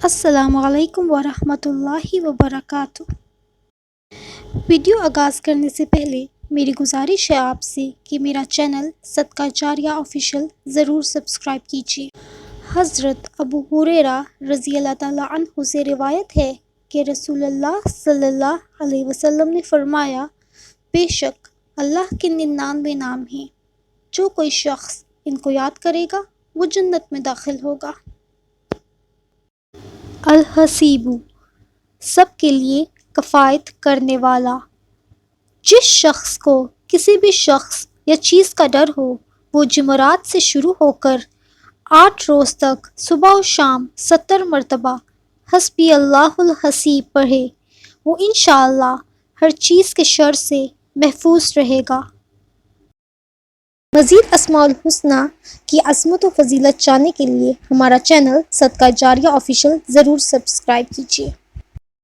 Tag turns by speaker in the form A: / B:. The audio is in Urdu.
A: السلام علیکم ورحمۃ اللہ وبرکاتہ۔ ویڈیو آغاز کرنے سے پہلے میری گزارش ہے آپ سے کہ میرا چینل صدقہ جاریہ آفیشیل ضرور سبسکرائب کیجیے۔ حضرت ابو ہریرہ رضی اللہ تعالیٰ عنہ سے روایت ہے کہ رسول اللہ صلی اللہ علیہ وسلم نے فرمایا، بے شک اللہ کے 99 نام ہیں، جو کوئی شخص ان کو یاد کرے گا وہ جنت میں داخل ہوگا۔ الحسیب، سب کے لیے کفایت کرنے والا۔ جس شخص کو کسی بھی شخص یا چیز کا ڈر ہو، وہ جمعرات سے شروع ہو کر 8 روز تک صبح و شام 70 مرتبہ حسبی اللہ الحسیب پڑھے، وہ انشاءاللہ ہر چیز کے شر سے محفوظ رہے گا۔ مزید اسماء الحسنی کی عظمت و فضیلت جاننے کے لیے ہمارا چینل صدقہ جاریہ آفیشیل ضرور سبسکرائب کیجیے۔